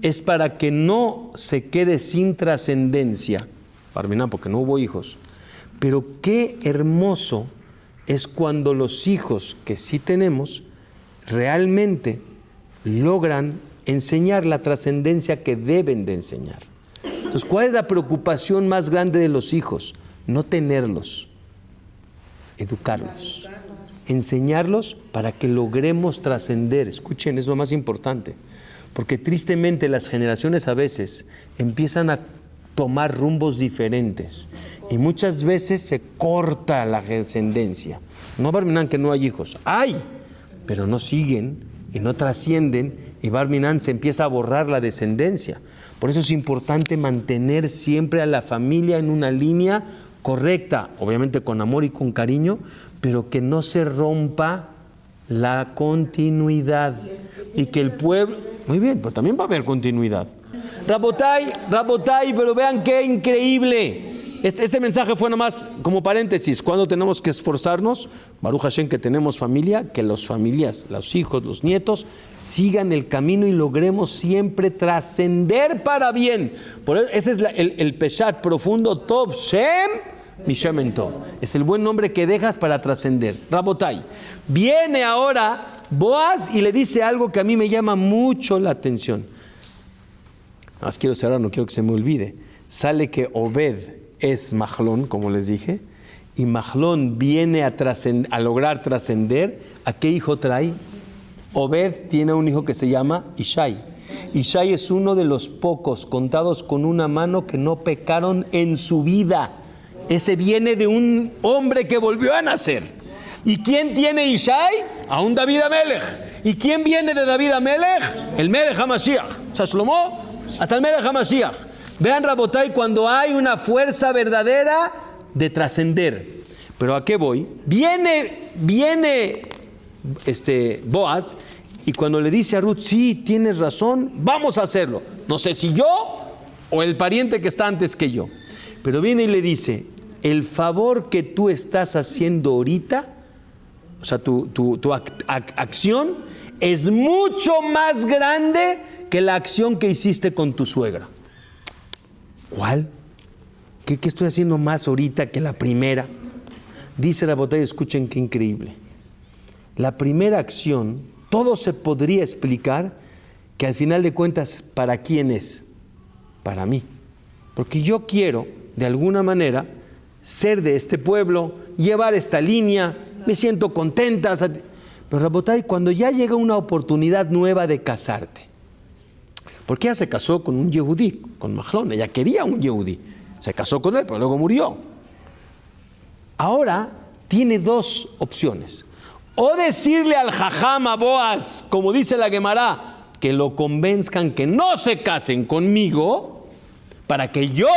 es para que no se quede sin trascendencia, porque no hubo hijos, pero qué hermoso es cuando los hijos que sí tenemos realmente logran enseñar la trascendencia que deben de enseñar. Entonces, ¿cuál es la preocupación más grande de los hijos? No tenerlos, educarlos, enseñarlos para que logremos trascender. Escuchen, es lo más importante, porque tristemente las generaciones a veces empiezan a tomar rumbos diferentes y muchas veces se corta la descendencia. No Barminan que no hay hijos, hay, pero no siguen y no trascienden y Barminan se empieza a borrar la descendencia. Por eso es importante mantener siempre a la familia en una línea correcta, obviamente con amor y con cariño, pero que no se rompa la continuidad y que el pueblo, muy bien, pero también va a haber continuidad. Rabotai, pero vean qué increíble. Este mensaje fue nomás como paréntesis. ¿Cuándo tenemos que esforzarnos? Baruch Hashem, que tenemos familia, que las familias, los hijos, los nietos, sigan el camino y logremos siempre trascender para bien. Por eso, ese es el Peshat profundo, Tov Shem, Mishem en Tov. Es el buen nombre que dejas para trascender. Rabotai. Viene ahora Boaz y le dice algo que a mí me llama mucho la atención. Más quiero cerrar, no quiero que se me olvide. Sale que Obed es Mahlón, como les dije, y Mahlón viene a lograr trascender. ¿A qué hijo trae? Obed tiene un hijo que se llama Ishai. Ishai es uno de los pocos contados con una mano que no pecaron en su vida. Ese viene de un hombre que volvió a nacer. ¿Y quién tiene Ishai? A un David Amelech. ¿Y quién viene de David Amelech? El Melech HaMashiach. O sea, Shlomo, hasta el Melech HaMashiach. Vean, Rabotai, cuando hay una fuerza verdadera de trascender. Pero ¿a qué voy? Viene Boaz y cuando le dice a Ruth, sí, tienes razón, vamos a hacerlo. No sé si yo o el pariente que está antes que yo. Pero viene y le dice, el favor que tú estás haciendo ahorita, o sea, tu acción es mucho más grande que la acción que hiciste con tu suegra. ¿Cuál? ¿Qué estoy haciendo más ahorita que la primera? Dice Rabotai, escuchen qué increíble. La primera acción, todo se podría explicar que al final de cuentas, ¿para quién es? Para mí. Porque yo quiero, de alguna manera, ser de este pueblo, llevar esta línea, me siento contenta. Pero Rabotai, cuando ya llega una oportunidad nueva de casarte, porque ella se casó con un yehudí, con Mahlón, ella quería un yehudí, se casó con él, pero luego murió. Ahora tiene dos opciones: o decirle al jajam a Boaz, como dice la Gemara, que lo convenzcan que no se casen conmigo, para que yo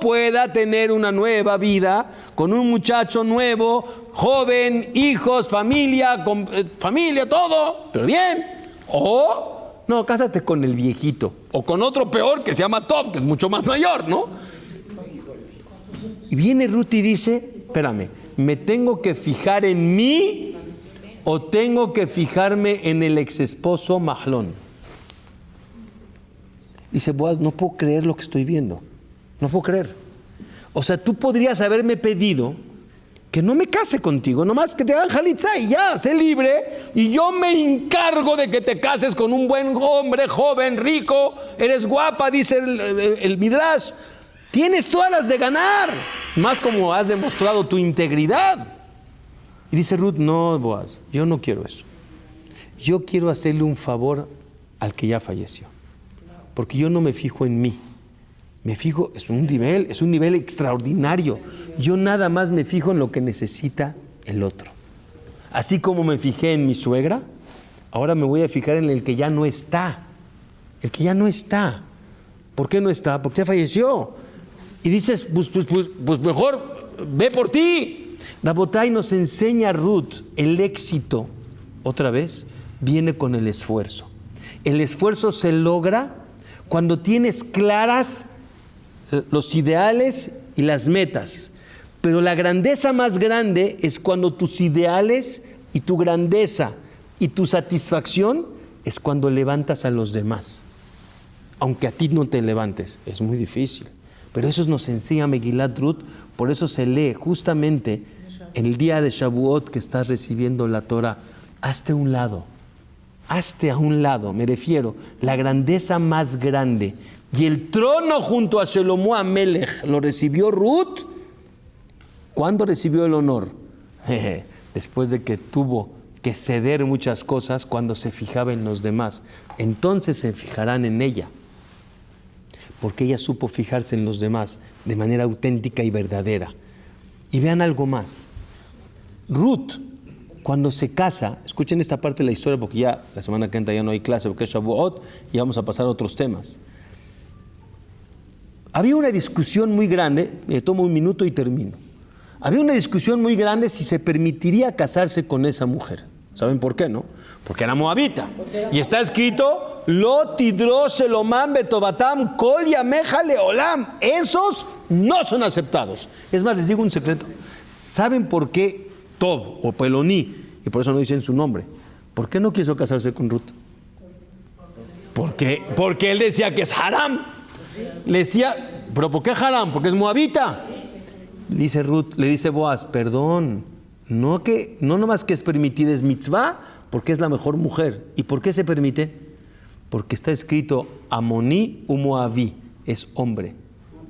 pueda tener una nueva vida con un muchacho nuevo, joven, hijos, familia, familia, todo, pero bien. O no, cásate con el viejito, o con otro peor que se llama Tov, que es mucho más mayor, ¿no? Y viene Ruth y dice, espérame, ¿me tengo que fijar en mí o tengo que fijarme en el exesposo Mahlón? Dice Boaz, no puedo creer lo que estoy viendo, no puedo creer. O sea, tú podrías haberme pedido que no me case contigo, nomás que te hagan jalitza y ya, sé libre, y yo me encargo de que te cases con un buen hombre, joven, rico, eres guapa, dice el Midrash, tienes todas las de ganar, más como has demostrado tu integridad. Y dice Ruth, no, Boaz, yo no quiero eso. Yo quiero hacerle un favor al que ya falleció. Porque yo no me fijo en mí. Me fijo, es un nivel extraordinario. Yo nada más me fijo en lo que necesita el otro. Así como me fijé en mi suegra, ahora me voy a fijar en el que ya no está. El que ya no está. ¿Por qué no está? Porque ya falleció. Y dices, pues mejor ve por ti. Rabotay nos enseña a Ruth el éxito. Otra vez, viene con el esfuerzo. El esfuerzo se logra cuando tienes claras los ideales y las metas. Pero la grandeza más grande es cuando tus ideales y tu grandeza y tu satisfacción es cuando levantas a los demás. Aunque a ti no te levantes, es muy difícil. Pero eso nos enseña Megilat Ruth, por eso se lee justamente en el día de Shavuot que estás recibiendo la Torah. Hazte a un lado, me refiero, la grandeza más grande. Y el trono junto a Shelomo Amelech lo recibió Ruth. ¿Cuándo recibió el honor? Después de que tuvo que ceder muchas cosas, cuando se fijaba en los demás. Entonces se fijarán en ella. Porque ella supo fijarse en los demás de manera auténtica y verdadera. Y vean algo más. Ruth, cuando se casa, escuchen esta parte de la historia porque ya la semana que entra ya no hay clase porque es Shavuot y vamos a pasar a otros temas. Había una discusión muy grande, me tomo un minuto y termino. Había una discusión muy grande si se permitiría casarse con esa mujer. ¿Saben por qué, no? Porque era moabita. Y está escrito, Lo tidro shelomam betobatam kol yameja leolam. Esos no son aceptados. Es más, les digo un secreto. ¿Saben por qué Tob o Peloní, y por eso no dicen su nombre, por qué no quiso casarse con Ruth? Porque él decía que es haram. Le decía, ¿pero por qué haram? Porque es moabita. Dice Ruth, le dice Boaz, perdón, no nomás que es permitida, es mitzvah, porque es la mejor mujer. ¿Y por qué se permite? Porque está escrito Amoní u Moabí, es hombre,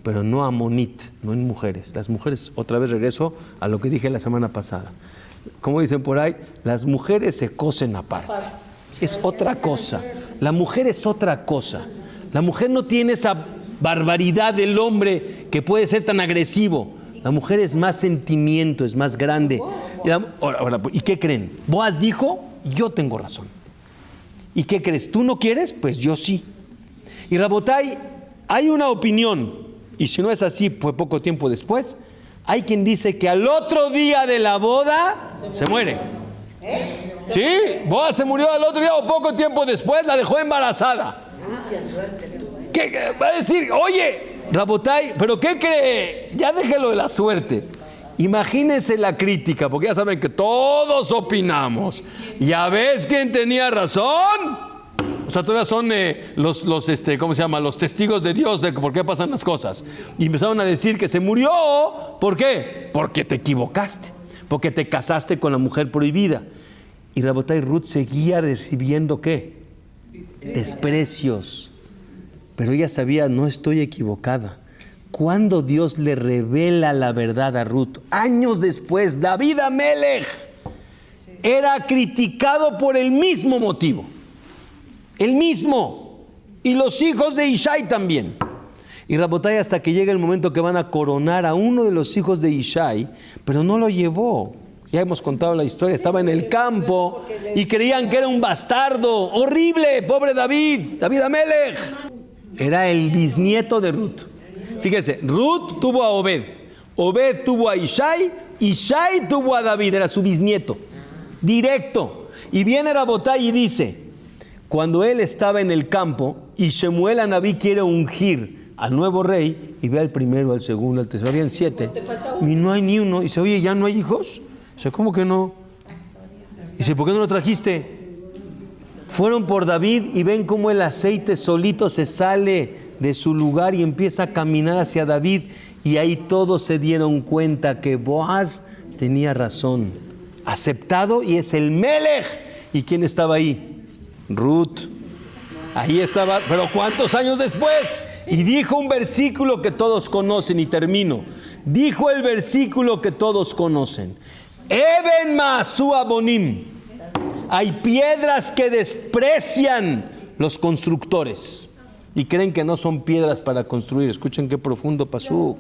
pero no amonit, no en mujeres. Las mujeres, otra vez regreso a lo que dije la semana pasada. Como dicen por ahí, las mujeres se cosen aparte. Es otra cosa. La mujer es otra cosa. La mujer no tiene esa barbaridad del hombre que puede ser tan agresivo. La mujer es más sentimiento, es más grande. ¿Y qué creen? Boaz dijo, yo tengo razón. ¿Y qué crees? ¿Tú no quieres? Pues yo sí. Y Rabotay, hay una opinión, y si no es así, fue poco tiempo después, hay quien dice que al otro día de la boda se muere. Sí, Boaz se murió al otro día o poco tiempo después, la dejó embarazada. ¿Qué va a decir? Oye, Rabotay, ¿pero qué cree? Ya déjelo de la suerte. Imagínense la crítica, porque ya saben que todos opinamos. ¿Ya ves quién tenía razón? O sea, todavía son ¿cómo se llama? Los testigos de Dios de por qué pasan las cosas. Y empezaron a decir que se murió. ¿Por qué? Porque te equivocaste. Porque te casaste con la mujer prohibida. Y Rabotay, Ruth seguía recibiendo ¿qué? Desprecios. Pero ella sabía, no estoy equivocada. Cuando Dios le revela la verdad a Ruth, años después, David Amelech era criticado por el mismo motivo. El mismo. Y los hijos de Ishai también. Y Rabotay, hasta que llega el momento que van a coronar a uno de los hijos de Ishai, pero no lo llevó. Ya hemos contado la historia, estaba en el campo y creían que era un bastardo. Horrible, pobre David Amelech. Era el bisnieto de Ruth. Fíjese, Ruth tuvo a Obed, Obed tuvo a Ishai, Ishai tuvo a David, era su bisnieto, directo. Y viene Rabotay y dice, cuando él estaba en el campo y Shemuel Anabí quiere ungir al nuevo rey, y ve al primero, al segundo, al tercero, habían 7, y no hay ni uno. Y dice, oye, ¿ya no hay hijos? Dice, ¿cómo que no? Dice, ¿por qué no lo trajiste? Fueron por David y ven cómo el aceite solito se sale de su lugar y empieza a caminar hacia David, y ahí todos se dieron cuenta que Boaz tenía razón, aceptado, y es el Melech. ¿Y quién estaba ahí? Ruth. Ahí estaba, pero ¿cuántos años después? Y dijo un versículo que todos conocen, y termino. Dijo el versículo que todos conocen. Eben ma'asu abonim. Hay piedras que desprecian los constructores y creen que no son piedras para construir. Escuchen qué profundo pasuk.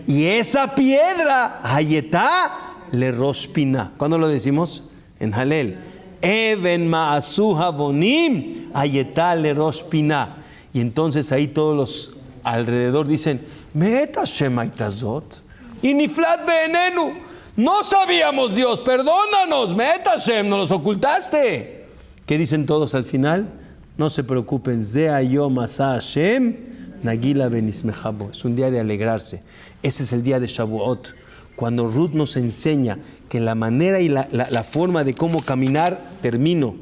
Y esa piedra, Hayetá le rospina. ¿Cuándo lo decimos? En Halel. Even ma'asu abonim, Hayetá le rospina. Y entonces ahí todos los alrededor dicen, Me'eta shemaitazot, y niflat be'enenu. No sabíamos, Dios, perdónanos, Me'eta Shem, nos los ocultaste. ¿Qué dicen todos al final? No se preocupen, Zea yom asa Hashem, Nagila benismejabo. Es un día de alegrarse. Ese es el día de Shavuot, cuando Ruth nos enseña que la manera y la forma de cómo caminar, termino,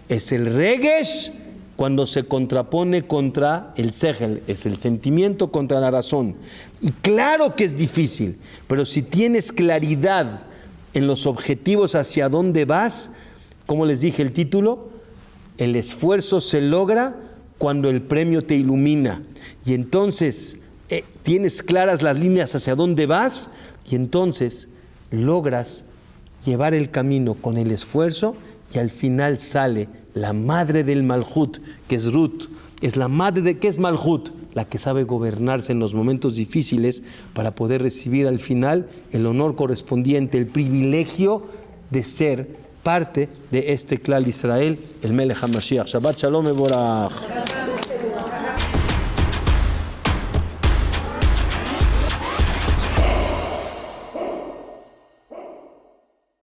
es el regesh cuando se contrapone contra el sejel, es el sentimiento contra la razón. Y claro que es difícil, pero si tienes claridad en los objetivos hacia dónde vas, como les dije el título, el esfuerzo se logra cuando el premio te ilumina. Y entonces tienes claras las líneas hacia dónde vas y entonces logras llevar el camino con el esfuerzo y al final sale la madre del Malhut, que es Ruth. Es la madre de ¿qué es Malhut? La que sabe gobernarse en los momentos difíciles para poder recibir al final el honor correspondiente, el privilegio de ser parte de este Klal Israel, el Melech HaMashiach. Shabbat Shalom Mevorach.